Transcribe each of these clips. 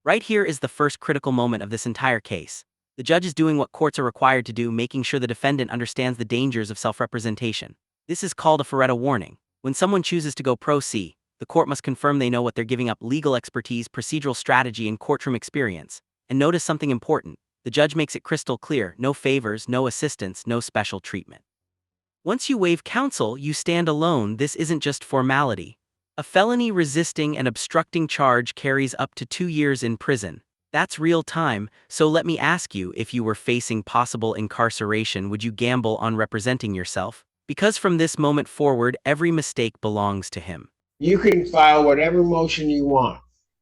Right here is the first critical moment of this entire case. The judge is doing what courts are required to do, making sure the defendant understands the dangers of self-representation. This is called a Faretta warning. When someone chooses to go pro se, the court must confirm they know what they're giving up: legal expertise, procedural strategy, and courtroom experience. And notice something important. The judge makes it crystal clear: no favors, no assistance, no special treatment. Once you waive counsel, you stand alone. This isn't just formality. A felony resisting and obstructing charge carries up to 2 years in prison. That's real time, so let me ask you, if you were facing possible incarceration, would you gamble on representing yourself? Because from this moment forward, every mistake belongs to him. You can file whatever motion you want,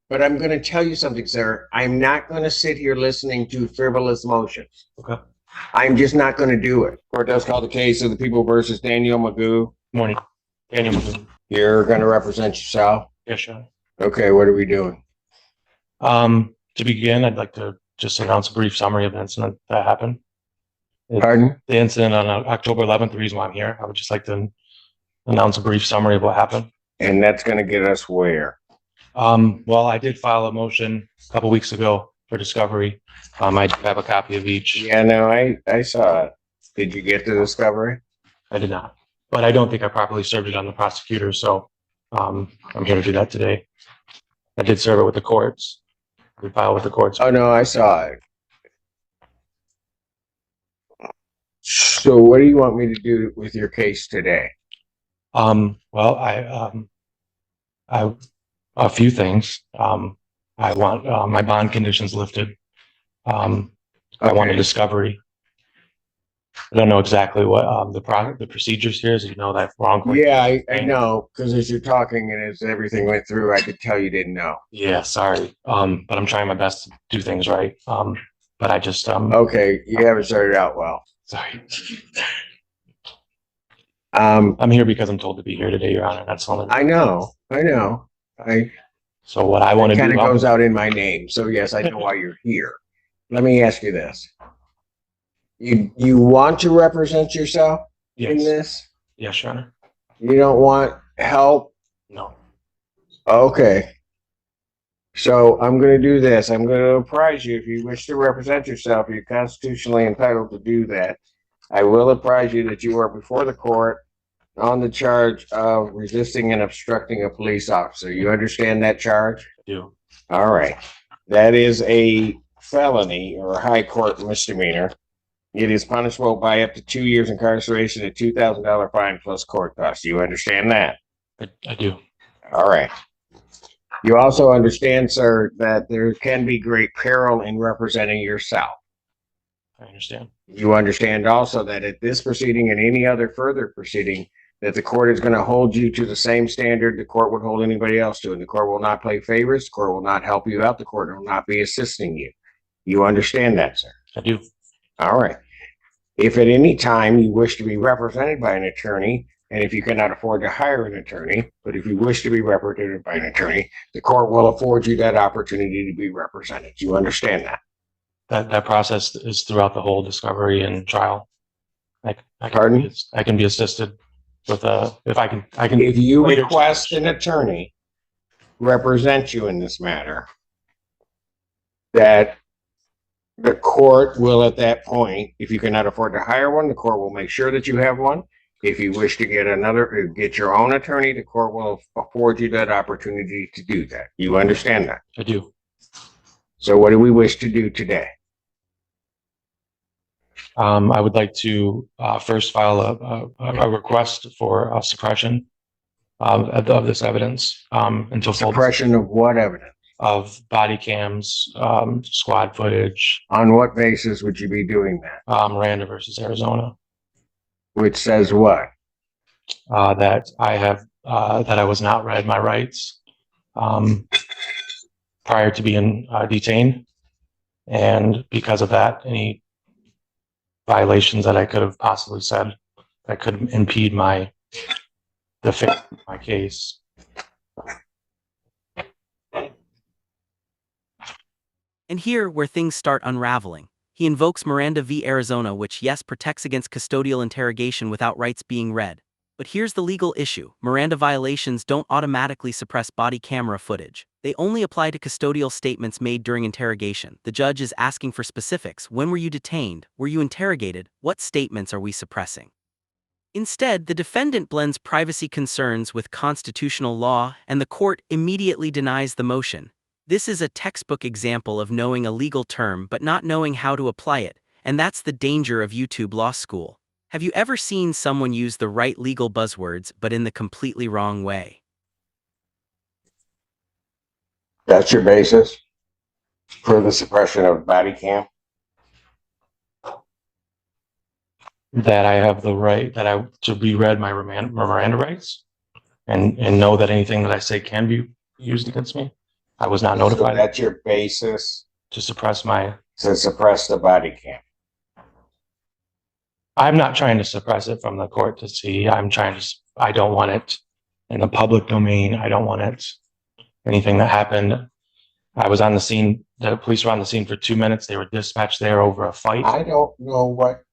but I'm going to tell you something, sir. I'm not going to sit here listening to frivolous motions. Okay. I'm just not going to do it. Court does call the case of the people versus Daniel Magoo. Morning. Daniel Magoo. You're going to represent yourself? Yes, sir. Okay, what are we doing? To begin, I'd like to just announce a brief summary of the incident that happened. Pardon? The incident on October 11th, the reason why I'm here. I would just like to announce a brief summary of what happened. And that's going to get us where? Well, I did file a motion a couple weeks ago for discovery. I do have a copy of each. Yeah, no, I saw it. Did you get the discovery? I did not, but I don't think I properly served it on the prosecutor, so I'm here to do that today. I did serve it with the courts. I did file with the courts. Oh, no, I saw it. So what do you want me to do with your case today? Well, I a few things. I want my bond conditions lifted. I want a discovery. I don't know exactly what the procedures here is. You know that wrong. Yeah, I know, because as you're talking and as everything went through, I could tell you didn't know. Yeah, sorry. But I'm trying my best to do things right. But I just okay, you haven't started out well. Sorry. I'm here because I'm told to be here today, Your Honor. That's all. I know. So what I want to do kind of goes out in my name. So yes, I know why you're here. Let me ask you this: you want to represent yourself in this? Yes, Your Honor. You don't want help? No. Okay. So I'm going to do this. I'm going to apprise you, if you wish to represent yourself, you're constitutionally entitled to do that. I will apprise you that you are before the court on the charge of resisting and obstructing a police officer. You understand that charge? I do. All right. That is a felony or a high court misdemeanor. It is punishable by up to 2 years incarceration and $2,000 fine plus court costs. You understand that? I do. All right. You also understand, sir, that there can be great peril in representing yourself. I understand. You understand also that at this proceeding and any other further proceeding, that the court is going to hold you to the same standard the court would hold anybody else to. And the court will not play favorites. The court will not help you out. The court will not be assisting you. You understand that, sir? I do. All right. If at any time you wish to be represented by an attorney, and if you cannot afford to hire an attorney, but if you wish to be represented by an attorney, the court will afford you that opportunity to be represented. You understand that? That process is throughout the whole discovery and trial. Pardon? I can be assisted with if I can. If you request an attorney represent you in this matter, that the court will at that point, if you cannot afford to hire one, the court will make sure that you have one. If you wish to get your own attorney, the court will afford you that opportunity to do that. You understand that? I do. So what do we wish to do today? I would like to first file a request for suppression of this evidence until suppression of what evidence? Of body cams, squad footage. On what basis would you be doing that? Miranda versus Arizona. Which says what? That I was not read my rights prior to being detained, and because of that, any violations that I could have possibly said that could impede the my case. And here, where things start unraveling, he invokes Miranda v. Arizona, which, yes, protects against custodial interrogation without rights being read. But here's the legal issue. Miranda violations don't automatically suppress body camera footage. They only apply to custodial statements made during interrogation. The judge is asking for specifics. When were you detained? Were you interrogated? What statements are we suppressing? Instead, the defendant blends privacy concerns with constitutional law, and the court immediately denies the motion. This is a textbook example of knowing a legal term but not knowing how to apply it, and that's the danger of YouTube law school. Have you ever seen someone use the right legal buzzwords but in the completely wrong way? That's your basis for the suppression of body cam? That I have the right to reread my Miranda rights and know that anything that I say can be used against me. I was not notified. So that's your basis to suppress the body cam. I'm not trying to suppress it from the court to see. I don't want it in the public domain. I don't want it. Anything that happened. I was on the scene. The police were on the scene for 2 minutes. They were dispatched there over a fight. I don't know what.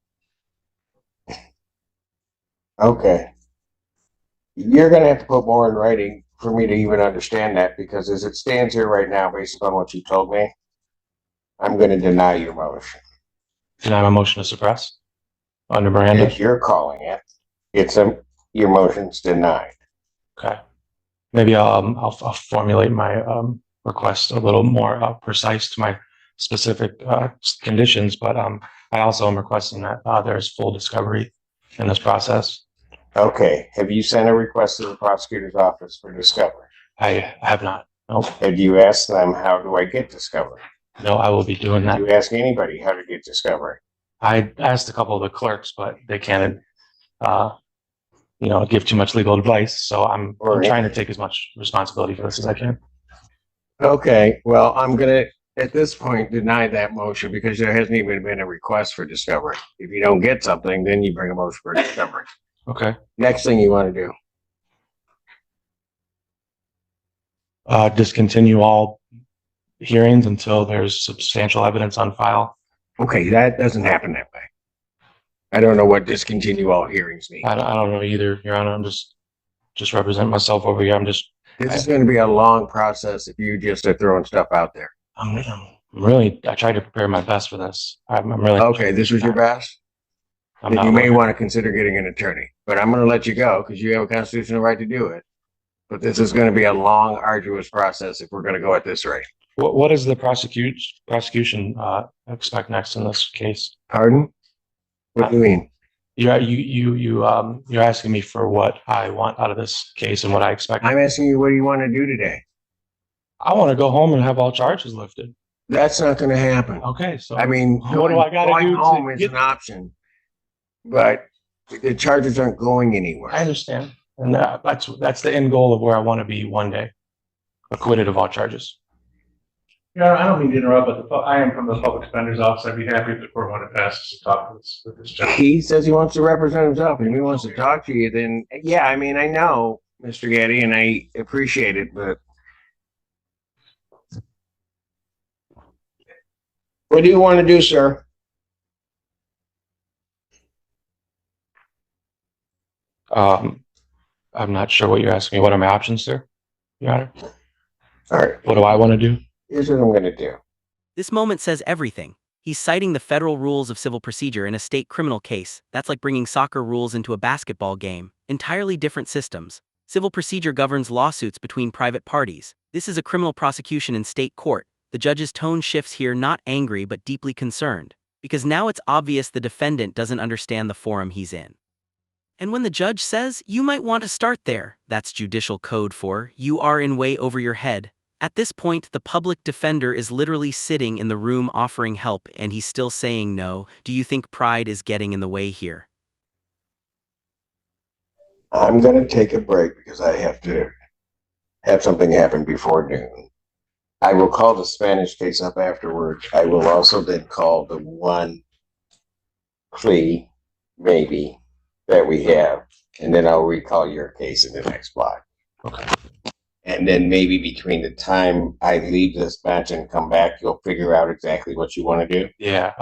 Okay. You're going to have to put more in writing for me to even understand that, because as it stands here right now, based upon what you told me, I'm going to deny your motion. Deny my motion to suppress under Miranda? If you're calling it, your motion's denied. Okay. Maybe I'll formulate my request a little more precise to my specific conditions, but I also am requesting that there's full discovery in this process. Okay. Have you sent a request to the prosecutor's office for discovery? I have not. No. Have you asked them, how do I get discovery? No, I will be doing that. Did you ask anybody how to get discovery? I asked a couple of the clerks, but they can't, give too much legal advice. So I'm trying to take as much responsibility for this as I can. Okay. Well, I'm going to, at this point, deny that motion because there hasn't even been a request for discovery. If you don't get something, then you bring a motion for discovery. Okay. Next thing you want to do? Discontinue all hearings until there's substantial evidence on file. Okay, that doesn't happen that way. I don't know what discontinue all hearings mean. I don't know either, Your Honor. I'm just representing myself over here. This is going to be a long process if you just are throwing stuff out there. I tried to prepare my best for this. I'm really okay. This was your best. Then you may want to consider getting an attorney, but I'm going to let you go because you have a constitutional right to do it. But this is going to be a long, arduous process if we're going to go at this rate. What does the prosecution expect next in this case? Pardon? What do you mean? You're asking me for what I want out of this case and what I expect. I'm asking you, what do you want to do today? I want to go home and have all charges lifted. That's not going to happen. Okay, so I mean, what do I got to do? Going home is an option, but the charges aren't going anywhere. I understand, and that's the end goal of where I want to be one day, acquitted of all charges. Yeah, I don't mean to interrupt, but I am from the public defender's office. I'd be happy if the court wanted to pass to talk with this gentleman. He says he wants to represent himself. If he wants to talk to you, then yeah, I mean, I know, Mr. Getty, and I appreciate it, but what do you want to do, sir? I'm not sure what you're asking me. What are my options, sir? Your Honor? All right. What do I want to do? Here's what I'm going to do. This moment says everything. He's citing the federal rules of civil procedure in a state criminal case. That's like bringing soccer rules into a basketball game. Entirely different systems. Civil procedure governs lawsuits between private parties. This is a criminal prosecution in state court. The judge's tone shifts here, not angry but deeply concerned, because now it's obvious the defendant doesn't understand the forum he's in. And when the judge says, "You might want to start there," that's judicial code for, "You are in way over your head." At this point, the public defender is literally sitting in the room offering help, and he's still saying no. Do you think pride is getting in the way here? I'm going to take a break because I have to have something happen before noon. I will call the Spanish case up afterwards. I will also then call the one plea, maybe, that we have, and then I'll recall your case in the next block. Okay. And then maybe between the time I leave this bench and come back, you'll figure out exactly what you want to do. Yeah,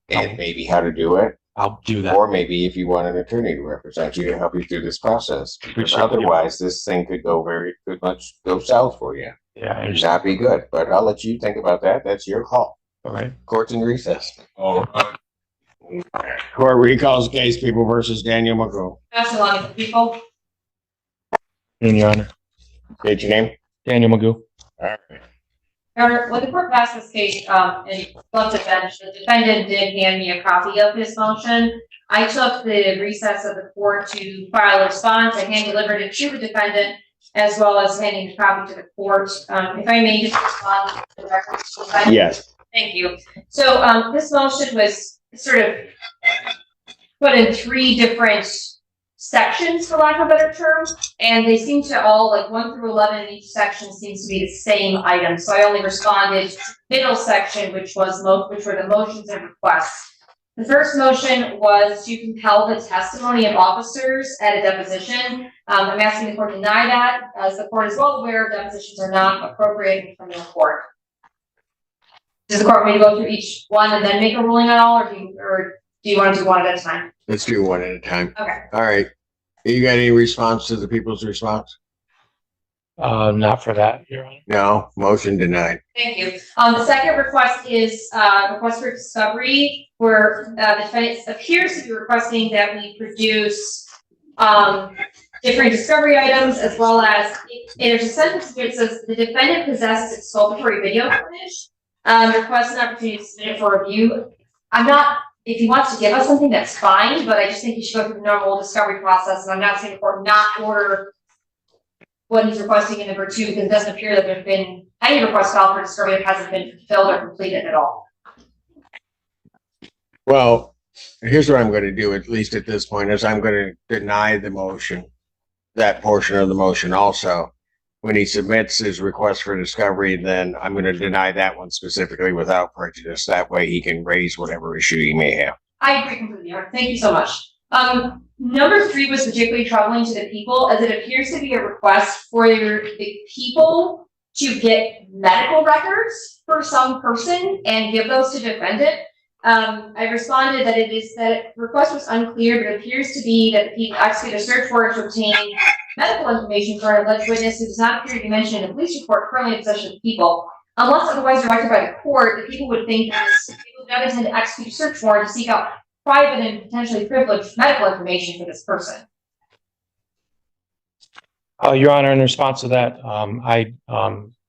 and maybe how to do it. I'll do that. Or maybe if you want an attorney to represent you to help you through this process. Because Appreciate it. otherwise, this thing could much go south for you. Yeah, I And understand. not be good. But I'll let you think about that. That's your call. All right. Court's in recess. Court recalls case People versus Daniel McGraw. Pass along to the people. In your honor, State your name. Daniel Magoo. All right. Your Honor, when the court passed this case, and left the bench, the defendant did hand me a copy of his motion. I took the recess of the court to file a response. I hand delivered it to the defendant as well as handing the copy to the court. If I may just respond to the record. Yes. Thank you. So, this motion was sort of put in 3 different sections, for lack of a better term, and they seem to all, like 1 through 11 in each section seems to be the same item. So I only responded to the middle section, which were the motions and requests. The first motion was to compel the testimony of officers at a deposition. I'm asking the court to deny that. As the court is well aware, depositions are not appropriate in criminal court. Does the court want me to go through each one and then make a ruling on all, or do you want to do one at a time? Let's do one at a time. Okay. All right. You got any response to the people's response? Not for that, Your Honor. No. Motion denied. Thank you. The second request is request for discovery, where the defendant appears to be requesting that we produce different discovery items, as well as there's a sentence here that says the defendant possesses exculpatory video footage. Request an opportunity to submit it for review. If he wants to give us something, that's fine, but I just think he should go through the normal discovery process, and I'm not saying the court not order what he's requesting in number 2, because it doesn't appear that there's been any request filed for discovery that hasn't been fulfilled or completed at all. Well, here's what I'm going to do, at least at this point, is I'm going to deny the motion, that portion of the motion also. When he submits his request for discovery, then I'm going to deny that one specifically without prejudice. That way he can raise whatever issue he may have. I agree completely, Your Honor. Thank you so much. Number 3 was particularly troubling to the people, as it appears to be a request for the people to get medical records for some person and give those to defendant. I responded that request was unclear, but it appears to be that the people execute a search warrant to obtain medical information for an alleged witness who does not appear to be mentioned in a police report currently in possession of the people. Unless otherwise directed by the court, the people would think that people do not intend to execute a search warrant to seek out private and potentially privileged medical information for this person. Your Honor, in response to that, I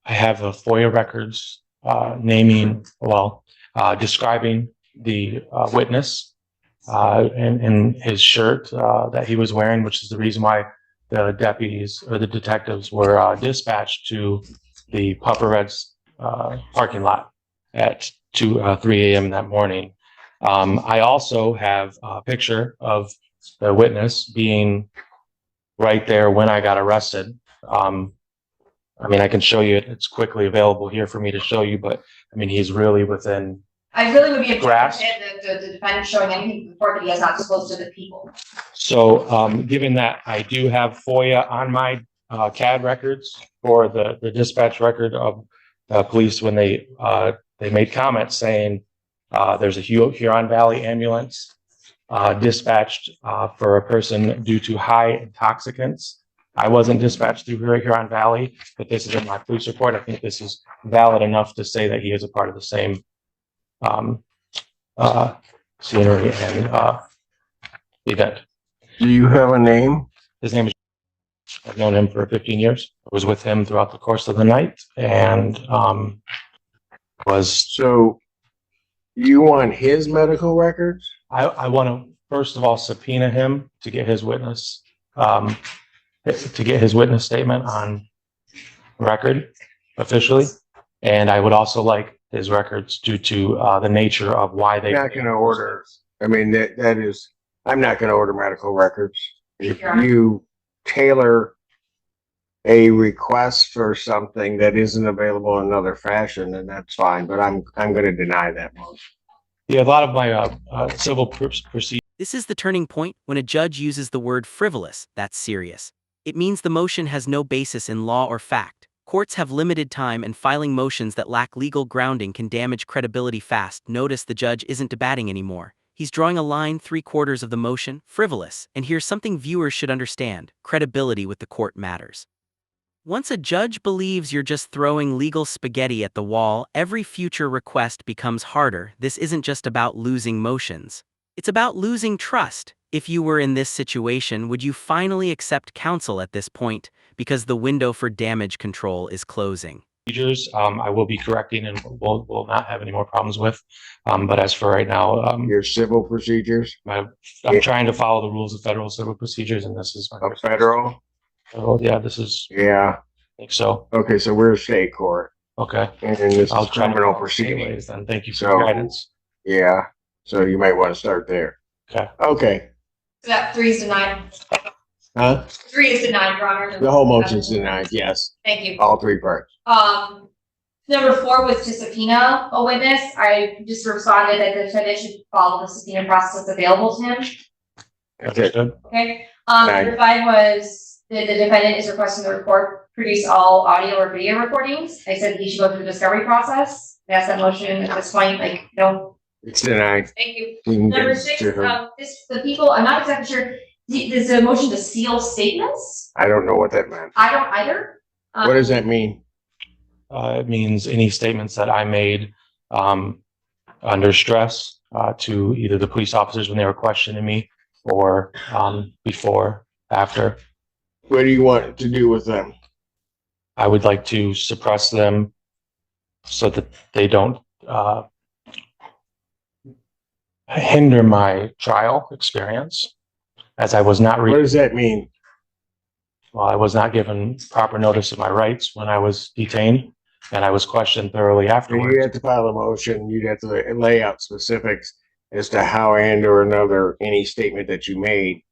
have a FOIA records describing the witness and his shirt that he was wearing, which is the reason why the deputies or the detectives were dispatched to the Puffer Reds parking lot at 3 a.m. that morning. I also have a picture of the witness being right there when I got arrested. I can show you it. It's quickly available here for me to show you, but he's really within. I really would be grasp. The defendant showing anything to the court that he has not disclosed to the people. So, given that I do have FOIA on my CAD records for the dispatch record of police when they made comments saying there's a Huron Valley ambulance dispatched for a person due to high intoxicants. I wasn't dispatched through Huron Valley, but this is in my police report. I think this is valid enough to say that he is a part of the same scenery and event. Do you have a name? His name is. I've known him for 15 years. I was with him throughout the course of the night, and So you want his medical records? I want to first of all subpoena him to get his witness statement on record officially, and I would also like his records due to the nature of why they. I'm not going to order. I'm not going to order medical records. If you tailor a request for something that isn't available in another fashion, then that's fine. But I'm going to deny that motion. Yeah, a lot of my civil proceedings. This is the turning point when a judge uses the word frivolous. That's serious. It means the motion has no basis in law or fact. Courts have limited time, and filing motions that lack legal grounding can damage credibility fast. Notice the judge isn't debating anymore. He's drawing a line 3/4 of the motion, frivolous, and here's something viewers should understand: credibility with the court matters. Once a judge believes you're just throwing legal spaghetti at the wall, every future request becomes harder. This isn't just about losing motions. It's about losing trust. If you were in this situation, would you finally accept counsel at this point? Because the window for damage control is closing. Procedures, I will be correcting and will not have any more problems with. But as for right now, Your civil procedures, I'm trying to follow the rules of federal civil procedures, and this is my federal? Oh, yeah, this is, Yeah. I think so. Okay, so we're state court, Okay. and this I'll is try to criminal follow proceedings. anyways, then. Thank you for So- your guidance. Yeah, so you might want to start there. Okay. Okay, So that 3 is denied. huh? 3 is denied, Your Honor. The whole motion's denied, yes, Thank you. all three parts. Number 4 was to subpoena a witness. I just responded that the defendant should follow the subpoena process available to him. That's it. Understood. Okay. Number 5 was that the defendant is requesting the report produce all audio or video recordings. I said he should go through the discovery process. That's that motion at this point, like, no, It's denied. thank you. You can Number get 6, to her. the people, I'm not exactly sure, there's a motion to seal statements? I don't know what that meant. I don't either. What does that mean? It means any statements that I made under stress to either the police officers when they were questioning me or before, after. What do you want to do with them? I would like to suppress them so that they don't hinder my trial experience, as I was not What does that mean? well, I was not given proper notice of my rights when I was detained, and I was questioned thoroughly So you afterwards. have to file a motion, you'd have to lay out specifics as to how and or another, any statement that you made,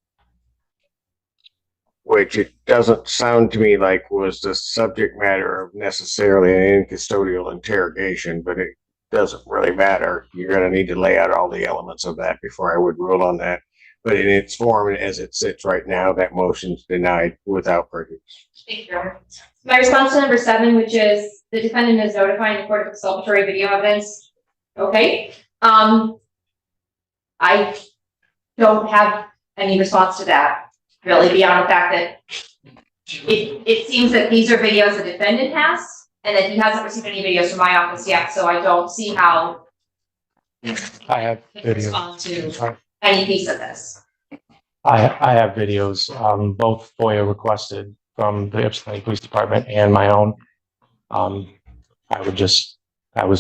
which it doesn't sound to me like was the subject matter of necessarily an custodial interrogation, but it doesn't really matter. You're gonna need to lay out all the elements of that before I would rule on that. But in its form, as it sits right now, that motion's denied without prejudice. Thank you, Your Honor. My response to number 7, which is the defendant is notifying the court of exculpatory video evidence. Okay, I don't have any response to that, really, beyond the fact that it seems that these are videos the defendant has, and that he hasn't received any videos from my office yet, so I don't see how I have he can respond videos. to any piece of this. I have videos, both FOIA requested from the Ypsilanti Police Department and my own. I was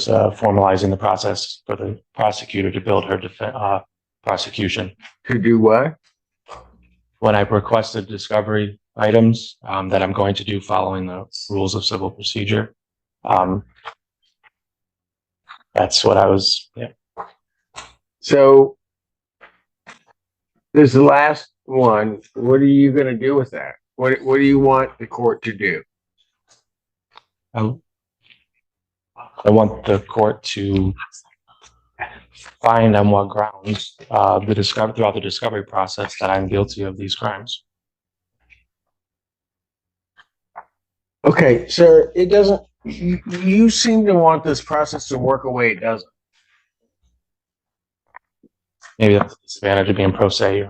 formalizing the process for the prosecutor to build her prosecution. To do what? When I requested discovery items that I'm going to do following the rules of civil procedure, that's what I was. Yeah. So this last one, what are you gonna do with that? What do you want the court to do? I want the court to find on what grounds throughout the discovery process that I'm guilty of these crimes. Okay, sir, it doesn't, you seem to want this process to work away, it doesn't. Maybe that's the disadvantage of being pro se.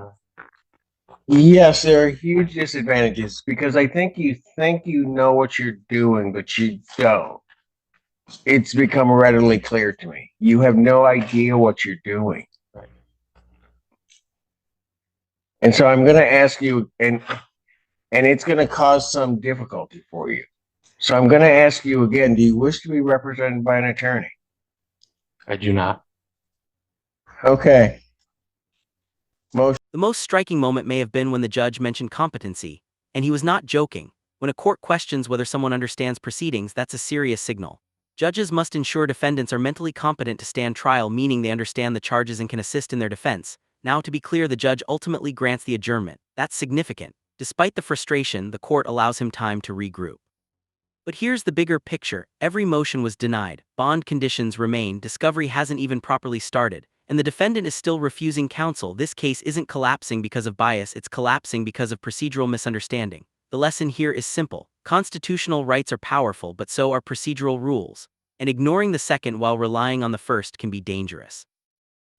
Yes, there are huge disadvantages because I think you know what you're doing, but you don't. It's become readily clear to me. You have no idea what you're doing. Right. And so I'm going to ask you, and it's going to cause some difficulty for you. So I'm going to ask you again, do you wish to be represented by an attorney? I do not. Okay. The most striking moment may have been when the judge mentioned competency, and he was not joking. When a court questions whether someone understands proceedings, that's a serious signal. Judges must ensure defendants are mentally competent to stand trial, meaning they understand the charges and can assist in their defense. Now, to be clear, the judge ultimately grants the adjournment. That's significant. Despite the frustration, the court allows him time to regroup. But here's the bigger picture. Every motion was denied. Bond conditions remain. Discovery hasn't even properly started. And the defendant is still refusing counsel. This case isn't collapsing because of bias, it's collapsing because of procedural misunderstanding. The lesson here is simple. Constitutional rights are powerful, but so are procedural rules. And ignoring the second while relying on the first can be dangerous.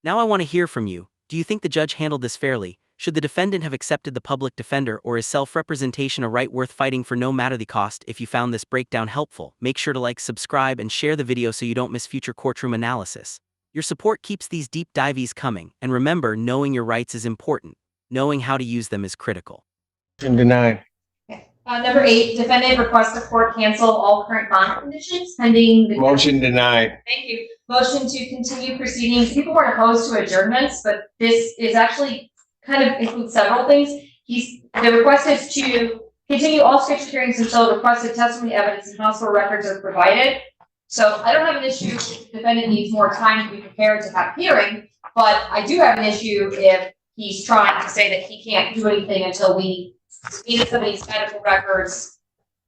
Now I want to hear from you. Do you think the judge handled this fairly? Should the defendant have accepted the public defender, or is self-representation a right worth fighting for no matter the cost? If you found this breakdown helpful, make sure to like, subscribe, and share the video so you don't miss future courtroom analysis. Your support keeps these deep dives coming, and remember, knowing your rights is important. Knowing how to use them is critical. Motion denied. Okay. Number 8, defendant requests the court cancel all current bond conditions pending the. Motion denied. Thank you. Motion to continue proceedings. People weren't opposed to adjournments, but this is actually kind of includes several things. The request is to continue all scheduled hearings until requested testimony, evidence, and hospital records are provided. So I don't have an issue if the defendant needs more time to be prepared to have a hearing, but I do have an issue if he's trying to say that he can't do anything until we subpoena somebody's medical records.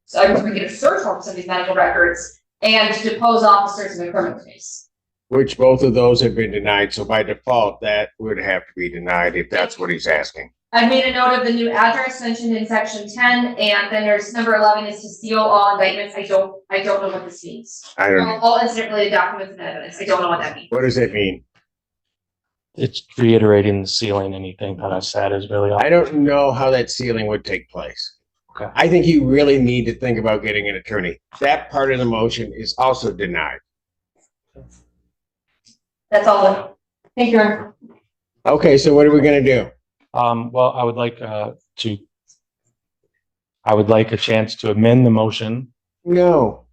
So I'm going to get a search warrant for somebody's medical records and to depose officers in a criminal case. Which both of those have been denied, so by default, that would have to be denied if that's what he's asking. I made a note of the new address mentioned in section 10, and then there's number 11 is to seal all indictments. I don't know what this means. I don't know. All incident related documents and evidence. I don't know what that means. What does it mean? It's reiterating the sealing. Anything that I said is really. I don't know how that sealing would take place. Okay. I think you really need to think about getting an attorney. That part of the motion is also denied. That's all. Thank you. Okay, so what are we gonna do? Well, I would like a chance to amend the motion. No.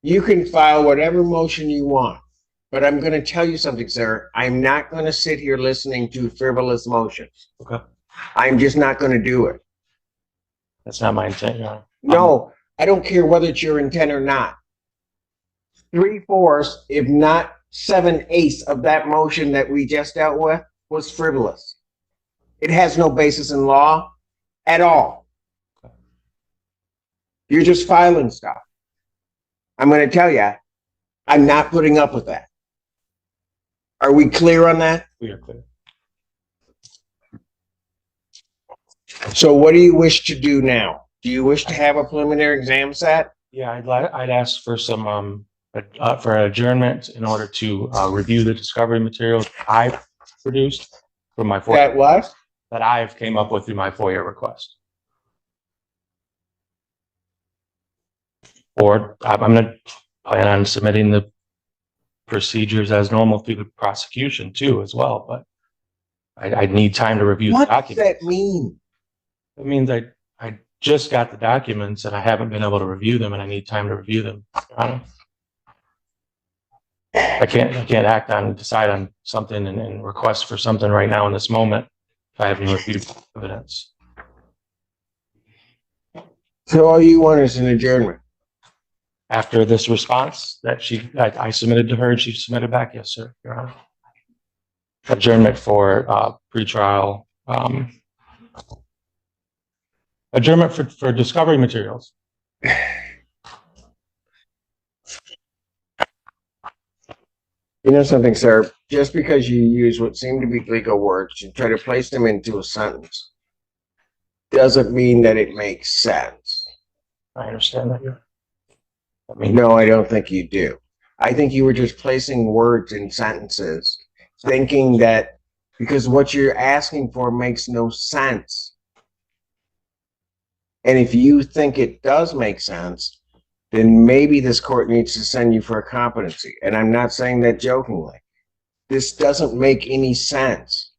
You can file whatever motion you want, but I'm gonna tell you something, sir. I'm not gonna sit here listening to frivolous motions. Okay. I'm just not gonna do it. That's not my intent, Your Honor. No, I don't care whether it's your intent or not. 3/4, if not 7/8 of that motion that we just dealt with was frivolous. It has no basis in law at all. You're just filing stuff. I'm going to tell you, I'm not putting up with that. Are we clear on that? We are clear. So what do you wish to do now? Do you wish to have a preliminary exam set? Yeah, I'd ask for some for adjournment in order to review the discovery materials I produced from my FOIA That what? that I've came up with through my FOIA request. Or I'm going to plan on submitting the procedures as normal through the prosecution too, as well. But I need time to review the What does documents. that mean? It means I just got the documents and I haven't been able to review them, and I need time to review them. I can't act on, decide on something and request for something right now in this moment if I haven't reviewed evidence. So all you want is an adjournment? After this response that I submitted to her and she submitted back, yes, sir, Your Honor. Adjournment for pretrial, adjournment for discovery materials. You know something, sir? Just because you use what seem to be legal words and try to place them into a sentence doesn't mean that it makes sense. I understand that. I mean, No, I don't think you do. I think you were just placing words in sentences, thinking that because what you're asking for makes no sense. And if you think it does make sense, then maybe this court needs to send you for a competency. And I'm not saying that jokingly. This doesn't make any sense.